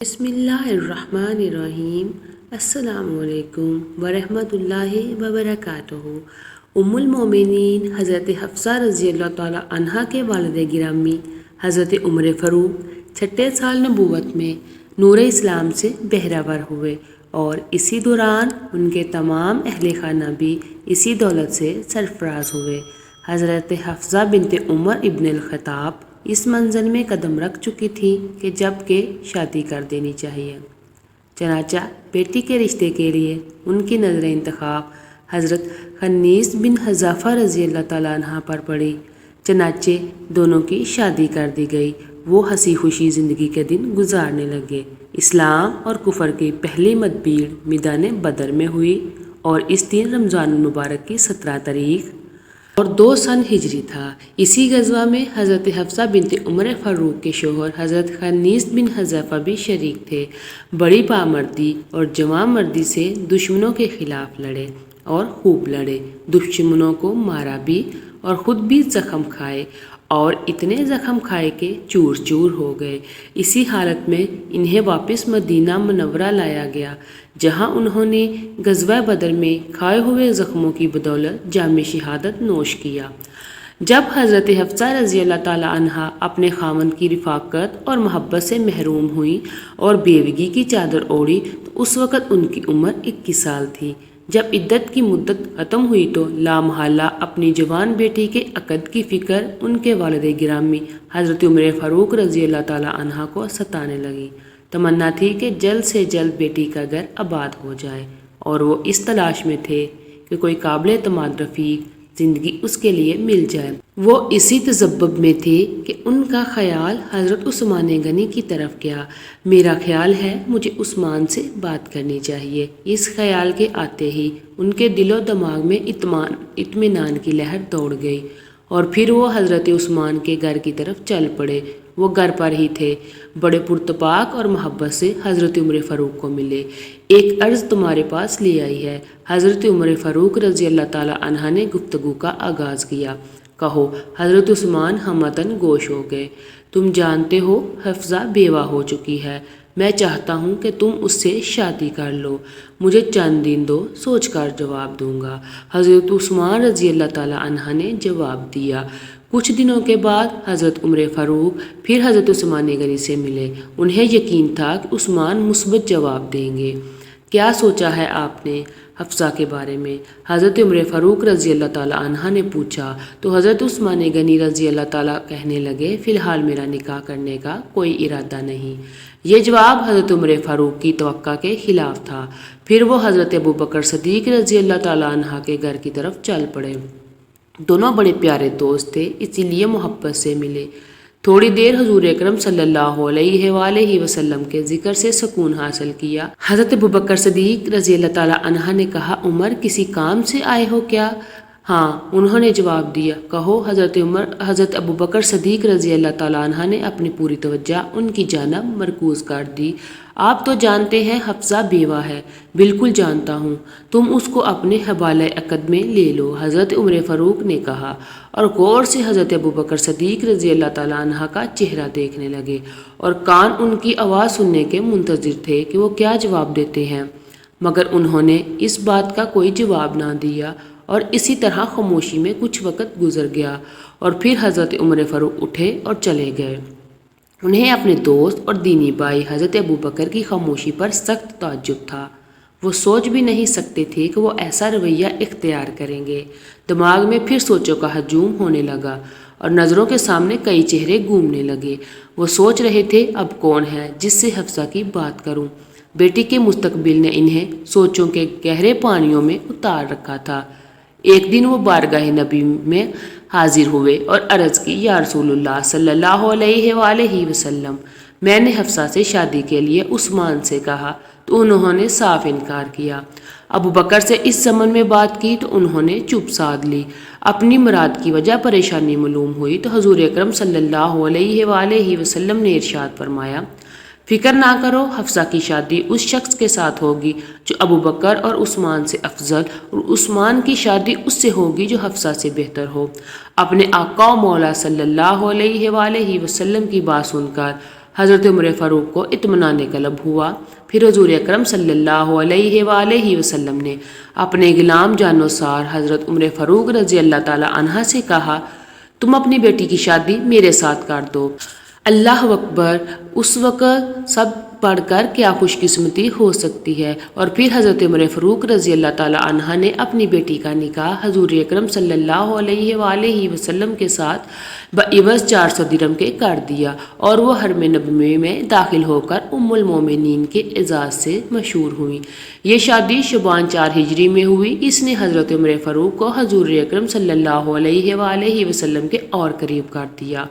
بسم اللہ الرحمن الرحیم۔ السلام علیکم ورحمۃ اللہ وبرکاتہ۔ ام المومنین حضرت حفصہ رضی اللہ تعالیٰ عنہا کے والد گرامی حضرت عمر فاروق چھٹے سال نبوت میں نور اسلام سے بہرہ ہوئے اور اسی دوران ان کے تمام اہل خانہ بھی اسی دولت سے سرفراز ہوئے۔ حضرت حفصہ بنت عمر ابن الخطاب اس منزل میں قدم رکھ چکی تھی کہ جب کہ شادی کر دینی چاہیے، چنانچہ بیٹی کے رشتے کے لیے ان کی نظر انتخاب حضرت خنیس بن حذافہ رضی اللہ تعالیٰ عنہ پر پڑی۔ چنانچہ دونوں کی شادی کر دی گئی۔ وہ ہنسی خوشی زندگی کے دن گزارنے لگے۔ اسلام اور کفر کی پہلی مدبیڑ میدان بدر میں ہوئی اور اس دن رمضان المبارک کی 17 تاریخ اور 2 سن ہجری تھا۔ اسی غزوہ میں حضرت حفصہ بنت عمر فاروق کے شوہر حضرت خنیس بن حذافہ بھی شریک تھے۔ بڑی بامردی اور جواں مردی سے دشمنوں کے خلاف لڑے اور خوب لڑے، دشمنوں کو مارا بھی اور خود بھی زخم کھائے اور اتنے زخم کھائے کہ چور چور ہو گئے۔ اسی حالت میں انہیں واپس مدینہ منورہ لایا گیا، جہاں انہوں نے غزوہ بدر میں کھائے ہوئے زخموں کی بدولت جام شہادت نوش کیا۔ جب حضرت حفصہ رضی اللہ تعالیٰ عنہا اپنے خاوند کی رفاقت اور محبت سے محروم ہوئیں اور بیوگی کی چادر اوڑھی تو اس وقت ان کی عمر 21 سال تھی۔ جب عدت کی مدت ختم ہوئی تو لامحالہ اپنی جوان بیٹی کے عقد کی فکر ان کے والد گرامی حضرت عمر فاروق رضی اللہ تعالیٰ عنہ کو ستانے لگی۔ تمنا تھی کہ جلد سے جلد بیٹی کا گھر آباد ہو جائے اور وہ اس تلاش میں تھے کہ کوئی قابل اعتماد رفیق زندگی اس کے لیے مل جائے۔ وہ اسی تذبذب میں تھے کہ ان کا خیال حضرت عثمان غنی کی طرف گیا۔ میرا خیال ہے مجھے عثمان سے بات کرنی چاہیے۔ اس خیال کے آتے ہی ان کے دل و دماغ میں اطمینان کی لہر دوڑ گئی اور پھر وہ حضرت عثمان کے گھر کی طرف چل پڑے۔ وہ گھر پر ہی تھے، بڑے پرتپاک اور محبت سے حضرت عمر فاروق کو ملے۔ ایک عرض تمہارے پاس لے آئی ہے۔ حضرت عمر فاروق رضی اللہ تعالیٰ عنہ نے گفتگو کا آغاز کیا۔ کہو۔ حضرت عثمان ہمتاً گوش ہو گئے۔ تم جانتے ہو حفصہ بیوہ ہو چکی ہے، میں چاہتا ہوں کہ تم اس سے شادی کر لو۔ مجھے چند دن دو، سوچ کر جواب دوں گا۔ حضرت عثمان رضی اللہ تعالیٰ عنہ نے جواب دیا۔ کچھ دنوں کے بعد حضرت عمر فاروق پھر حضرت عثمان غنی سے ملے۔ انہیں یقین تھا کہ عثمان مثبت جواب دیں گے۔ کیا سوچا ہے آپ نے حفصہ کے بارے میں؟ حضرت عمر فاروق رضی اللہ تعالیٰ عنہ نے پوچھا تو حضرت عثمان غنی رضی اللہ تعالیٰ کہنے لگے، فی الحال میرا نکاح کرنے کا کوئی ارادہ نہیں۔ یہ جواب حضرت عمر فاروق کی توقع کے خلاف تھا۔ پھر وہ حضرت ابوبکر صدیق رضی اللہ تعالیٰ عنہ کے گھر کی طرف چل پڑے۔ دونوں بڑے پیارے دوست تھے، اسی لیے محبت سے ملے۔ تھوڑی دیر حضور اکرم صلی اللہ علیہ وآلہ وسلم کے ذکر سے سکون حاصل کیا۔ حضرت ابوبکر صدیق رضی اللہ تعالیٰ عنہ نے کہا، عمر کسی کام سے آئے ہو کیا؟ ہاں، انہوں نے جواب دیا۔ کہو۔ حضرت ابوبکر صدیق رضی اللہ تعالیٰ عنہ نے اپنی پوری توجہ ان کی جانب مرکوز کر دی۔ آپ تو جانتے ہیں حفصہ بیوہ ہے۔ بالکل جانتا ہوں، تم اس کو اپنے حوالہ عقد میں لے لو، حضرت عمر فاروق نے کہا، اور غور سے حضرت ابوبکر صدیق رضی اللہ تعالیٰ عنہ کا چہرہ دیکھنے لگے اور کان ان کی آواز سننے کے منتظر تھے کہ وہ کیا جواب دیتے ہیں، مگر انہوں نے اس بات کا کوئی جواب نہ دیا اور اسی طرح خاموشی میں کچھ وقت گزر گیا اور پھر حضرت عمر فاروق اٹھے اور چلے گئے۔ انہیں اپنے دوست اور دینی بھائی حضرت ابوبکر کی خاموشی پر سخت تعجب تھا۔ وہ سوچ بھی نہیں سکتے تھے کہ وہ ایسا رویہ اختیار کریں گے۔ دماغ میں پھر سوچوں کا ہجوم ہونے لگا اور نظروں کے سامنے کئی چہرے گھومنے لگے۔ وہ سوچ رہے تھے، اب کون ہے جس سے حفصہ کی بات کروں؟ بیٹی کے مستقبل نے انہیں سوچوں کے گہرے پانیوں میں اتار رکھا تھا۔ ایک دن وہ بارگاہ نبی میں حاضر ہوئے اور عرض کی، یا رسول اللہ صلی اللہ علیہ وآلہ وسلم، میں نے حفصہ سے شادی کے لیے عثمان سے کہا تو انہوں نے صاف انکار کیا۔ ابو بکر سے اس ضمن میں بات کی تو انہوں نے چپ سادھ لی۔ اپنی مراد کی وجہ پریشانی معلوم ہوئی تو حضور اکرم صلی اللہ علیہ وآلہ وسلم نے ارشاد فرمایا، فکر نہ کرو، حفصہ کی شادی اس شخص کے ساتھ ہوگی جو ابو بکر اور عثمان سے افضل، اور عثمان کی شادی اس سے ہوگی جو حفصہ سے بہتر ہو۔ اپنے آقا و مولا صلی اللہ علیہ وآلہ وسلم کی بات سن کر حضرت عمر فاروق کو اطمینان طلب ہوا۔ پھر حضور اکرم صلی اللہ علیہ وآلہ وسلم نے اپنے غلام جانوسار حضرت عمر فاروق رضی اللہ تعالی عنہ سے کہا، تم اپنی بیٹی کی شادی میرے ساتھ کر دو۔ اللہ اکبر! اس وقت سب پڑھ کر کیا خوش قسمتی ہو سکتی ہے۔ اور پھر حضرت عمر فاروق رضی اللہ تعالی عنہ نے اپنی بیٹی کا نکاح حضور اکرم صلی اللہ علیہ وآلہ وسلم کے ساتھ بعوض 400 درہم کے کر دیا، اور وہ حرم نبوی میں داخل ہو کر ام المومنین کے اعزاز سے مشہور ہوئی۔ یہ شادی شعبان 4 ہجری میں ہوئی۔ اس نے حضرت عمر فاروق کو حضور اکرم صلی اللہ علیہ وآلہ وسلم کے اور قریب کر دیا،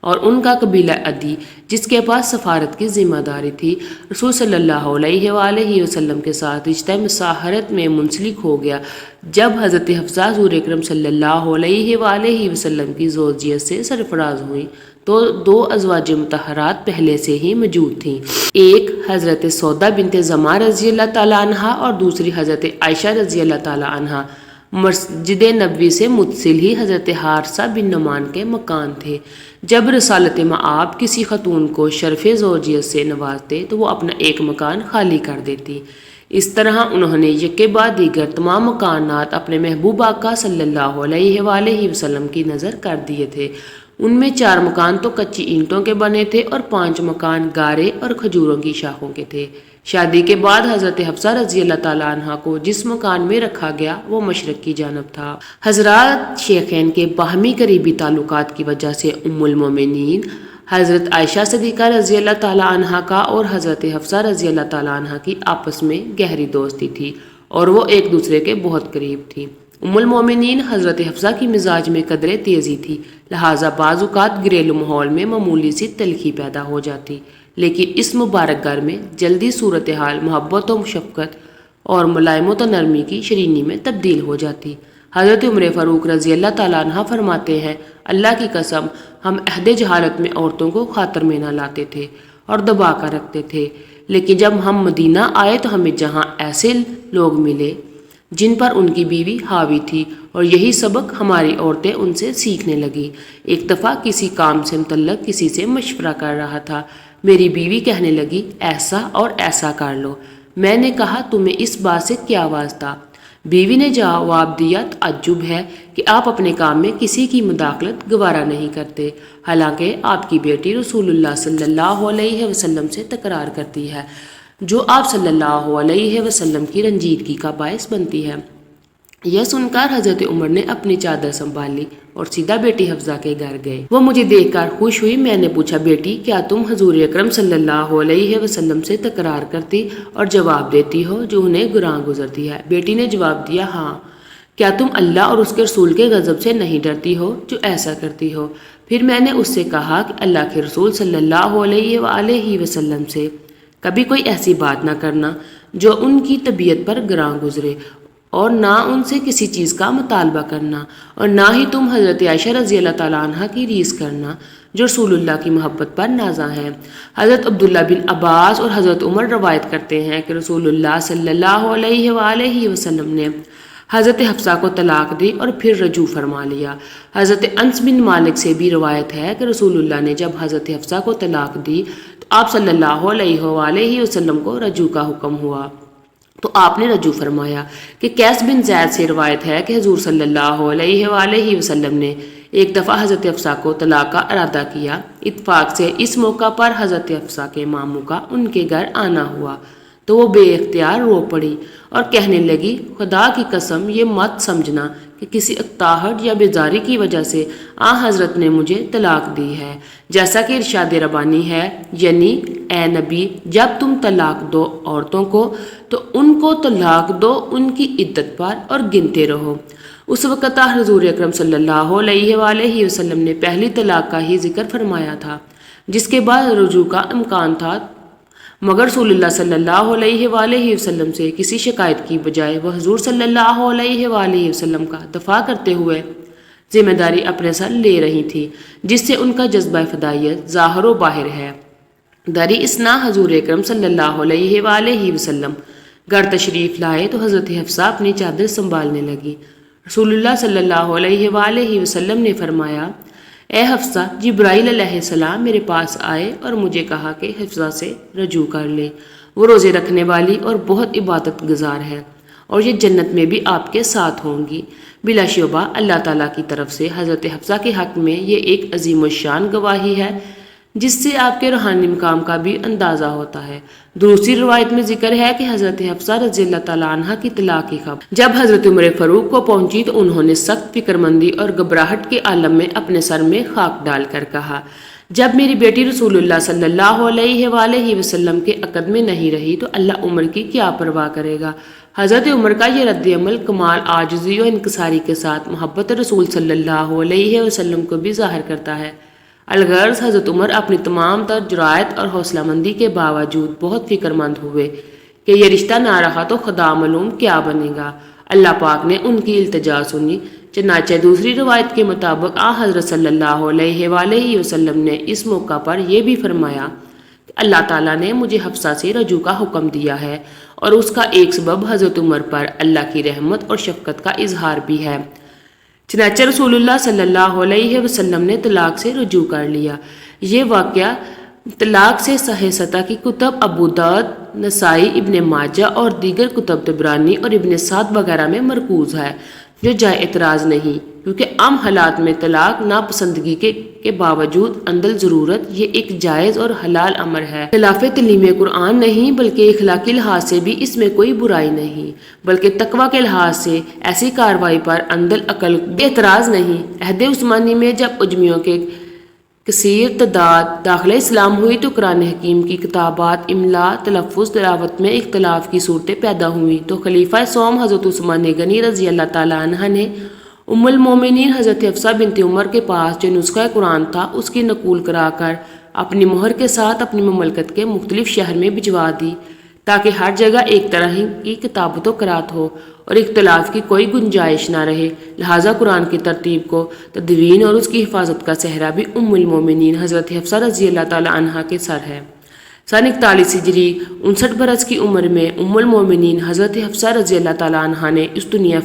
اور ان کا قبیلہ عدی جس کے پاس سفارت کی ذمہ داری تھی، رسول صلی اللہ علیہ وآلہ وسلم کے ساتھ رشتہ مساہرت میں منسلک ہو گیا۔ جب حضرت حفصہ حضور اکرم صلی اللہ علیہ وآلہ وسلم کی زوجیت سے سرفراز ہوئیں تو 2 ازواج مطہرات پہلے سے ہی موجود تھیں، ایک حضرت سودا بنت زمعہ رضی اللہ تعالی عنہا اور دوسری حضرت عائشہ رضی اللہ تعالی عنہا۔ مسجد نبوی سے متصل ہی حضرت حارثہ بن نعمان کے مکان تھے۔ جب رسالت مآب کسی خاتون کو شرف زوجیت سے نوازتے تو وہ اپنا ایک مکان خالی کر دیتی۔ اس طرح انہوں نے یکے بعد دیگر تمام مکانات اپنے محبوب آقا صلی اللہ علیہ وآلہ وسلم کی نظر کر دیے تھے۔ ان میں 4 مکان تو کچی اینٹوں کے بنے تھے اور 5 مکان گارے اور کھجوروں کی شاخوں کے تھے۔ شادی کے بعد حضرت حفصہ رضی اللہ تعالی عنہ کو جس مکان میں رکھا گیا وہ مشرق کی جانب تھا۔ حضرات شیخین کے باہمی قریبی تعلقات کی وجہ سے ام المومنین حضرت عائشہ صدیقہ رضی اللہ تعالی عنہ کا اور حضرت حفصہ رضی اللہ تعالی عنہ کی آپس میں گہری دوستی تھی اور وہ ایک دوسرے کے بہت قریب تھی۔ ام المومنین حضرت حفصہ کی مزاج میں قدرے تیزی تھی، لہٰذا بعض اوقات گھریلو ماحول میں معمولی سی تلخی پیدا ہو جاتی، لیکن اس مبارک گھر میں جلدی صورتحال محبت و شفقت اور ملائمت و نرمی کی شرینی میں تبدیل ہو جاتی۔ حضرت عمر فاروق رضی اللہ تعالیٰ عنہ فرماتے ہیں، اللہ کی قسم ہم عہد جہالت میں عورتوں کو خاطر میں نہ لاتے تھے اور دبا کر رکھتے تھے، لیکن جب ہم مدینہ آئے تو ہمیں جہاں ایسے لوگ ملے جن پر ان کی بیوی حاوی تھی، اور یہی سبق ہماری عورتیں ان سے سیکھنے لگیں۔ ایک دفعہ کسی کام سے متعلق کسی سے مشورہ کر رہا تھا، میری بیوی کہنے لگی ایسا اور ایسا کر لو۔ میں نے کہا تمہیں اس بات سے کیا واسطہ؟ بیوی نے جواب دیا، تعجب ہے کہ آپ اپنے کام میں کسی کی مداخلت گوارا نہیں کرتے، حالانکہ آپ کی بیٹی رسول اللہ صلی اللہ علیہ وسلم سے تکرار کرتی ہے، جو آپ صلی اللہ علیہ وسلم کی رنجیدگی کا باعث بنتی ہے۔ یہ سن کر حضرت عمر نے اپنی چادر سنبھالی اور سیدھا بیٹی حفصہ کے گھر گئے۔ وہ مجھے دیکھ کر خوش ہوئی۔ میں نے پوچھا، بیٹی کیا تم حضور اکرم صلی اللہ علیہ وسلم سے تکرار کرتی اور جواب دیتی ہو جو انہیں گراں گزرتی ہے؟ بیٹی نے جواب دیا، ہاں۔ کیا تم اللہ اور اس کے رسول کے غضب سے نہیں ڈرتی ہو جو ایسا کرتی ہو؟ پھر میں نے اس سے کہا کہ اللہ کے رسول صلی اللہ علیہ وآلہ وسلم سے کبھی کوئی ایسی بات نہ کرنا جو ان کی طبیعت پر گراں گزرے، اور نہ ان سے کسی چیز کا مطالبہ کرنا، اور نہ ہی تم حضرت عائشہ رضی اللہ تعالیٰ عنہ کی ریس کرنا جو رسول اللہ کی محبت پر نازاں ہیں۔ حضرت عبداللہ بن عباس اور حضرت عمر روایت کرتے ہیں کہ رسول اللہ صلی اللہ علیہ وآلہ وسلم نے حضرت حفصہ کو طلاق دی اور پھر رجوع فرما لیا۔ حضرت انس بن مالک سے بھی روایت ہے کہ رسول اللہ نے جب حضرت حفصہ کو طلاق دی تو آپ صلی اللہ علیہ وآلہ وسلم کو رجوع کا حکم ہوا تو آپ نے رجوع فرمایا۔ کہ قیس بن زید سے روایت ہے کہ حضور صلی اللہ علیہ وآلہ وسلم نے ایک دفعہ حضرت حفصہ کو طلاق کا ارادہ کیا۔ اتفاق سے اس موقع پر حضرت حفصہ کے ماموں کا ان کے گھر آنا ہوا تو وہ بے اختیار رو پڑی اور کہنے لگی، خدا کی قسم یہ مت سمجھنا کہ کسی اکتاہٹ یا بیزاری کی وجہ سے حضرت نے مجھے طلاق دی ہے، جیسا کہ ارشاد ربانی ہے، یعنی اے نبی جب تم طلاق دو عورتوں کو تو ان کو طلاق دو ان کی عدت پر اور گنتے رہو۔ اس وقت حضور اکرم صلی اللہ علیہ وآلہ وسلم نے پہلی طلاق کا ہی ذکر فرمایا تھا، جس کے بعد رجوع کا امکان تھا، مگر رسول اللہ صلی اللہ علیہ وآلہ وسلم سے کسی شکایت کی بجائے وہ حضور صلی اللہ علیہ وآلہ وسلم کا دفاع کرتے ہوئے ذمہ داری اپنے سر لے رہی تھی، جس سے ان کا جذبہ فدائیت ظاہر و باہر ہے۔ دری اسنا حضور اکرم صلی اللہ علیہ وآلہ وسلم گھر تشریف لائے تو حضرت حفصہ اپنی چادر سنبھالنے لگی۔ رسول اللہ صلی اللہ علیہ وآلہ وسلم نے فرمایا، اے حفصہ، جبرائیل علیہ السلام میرے پاس آئے اور مجھے کہا کہ حفصہ سے رجوع کر لیں، وہ روزے رکھنے والی اور بہت عبادت گزار ہے، اور یہ جنت میں بھی آپ کے ساتھ ہوں گی۔ بلا شبہ اللہ تعالیٰ کی طرف سے حضرت حفصہ کے حق میں یہ ایک عظیم الشان گواہی ہے جس سے آپ کے روحانی مقام کا بھی اندازہ ہوتا ہے۔ دوسری روایت میں ذکر ہے کہ حضرت حفصہ رضی اللہ تعالیٰ عنہ کی طلاق کی خبر جب حضرت عمر فاروق کو پہنچی تو انہوں نے سخت فکر مندی اور گھبراہٹ کے عالم میں اپنے سر میں خاک ڈال کر کہا، جب میری بیٹی رسول اللہ صلی اللہ علیہ وآلہ وسلم کے عقد میں نہیں رہی تو اللہ عمر کی کیا پرواہ کرے گا۔ حضرت عمر کا یہ رد عمل کمال عاجزی و انکساری کے ساتھ محبت رسول صلی اللہ علیہ وسلم کو بھی ظاہر کرتا ہے۔ الغرض حضرت عمر اپنی تمام تر جرأت اور حوصلہ مندی کے باوجود بہت فکر مند ہوئے کہ یہ رشتہ نہ رہا تو خدا معلوم کیا بنے گا۔ اللہ پاک نے ان کی التجا سنی، چنانچہ دوسری روایت کے مطابق حضرت صلی اللہ علیہ وآلہ وسلم نے اس موقع پر یہ بھی فرمایا کہ اللہ تعالیٰ نے مجھے حفصہ سے رجوع کا حکم دیا ہے، اور اس کا ایک سبب حضرت عمر پر اللہ کی رحمت اور شفقت کا اظہار بھی ہے۔ چنانچہ رسول اللہ صلی اللہ علیہ وسلم نے طلاق سے رجوع کر لیا۔ یہ واقعہ طلاق سے صحیح سطح کی کتب ابو داؤد، نسائی، ابن ماجہ اور دیگر کتب طبرانی اور ابن سعد وغیرہ میں مرکوز ہے، جو جائے اعتراض نہیں، کیونکہ عام حالات میں طلاق ناپسندگی کے باوجود اندل ضرورت یہ ایک جائز اور حلال امر ہے۔ خلاف تعلیم قرآن نہیں، بلکہ اخلاقی لحاظ سے بھی اس میں کوئی برائی نہیں، بلکہ تقوی کے لحاظ سے ایسی کارروائی پر اندل عقل اعتراض نہیں۔ عہد عثمانی میں جب اجمیوں کے کثیر تعداد داخلہ اسلام ہوئی تو قرآن حکیم کی کتابات، املا، تلفظ، تلاوت میں اختلاف کی صورتیں پیدا ہوئیں تو خلیفہ سوم حضرت عثمان غنی رضی اللہ تعالیٰ عنہ نے ام المومنین حضرت حفصہ بنت عمر کے پاس جو نسخہ قرآن تھا اس کی نقول کرا کر اپنی مہر کے ساتھ اپنی مملکت کے مختلف شہر میں بھجوا دی، تاکہ ہر جگہ ایک طرح کی کتابت و قرات ہو اور اختلاف کی کوئی گنجائش نہ رہے۔ لہٰذا قرآن کی ترتیب کو تدوین اور اس کی حفاظت کا صحرا بھی ام المومنین حضرت حفصہ رضی اللہ تعالیٰ عنہ کے سر ہے۔ سن 41 ہجری 59 برس کی عمر میں ام المومنین حضرت حفصہ رضی اللہ تعالیٰ عنہ نے اس دنیا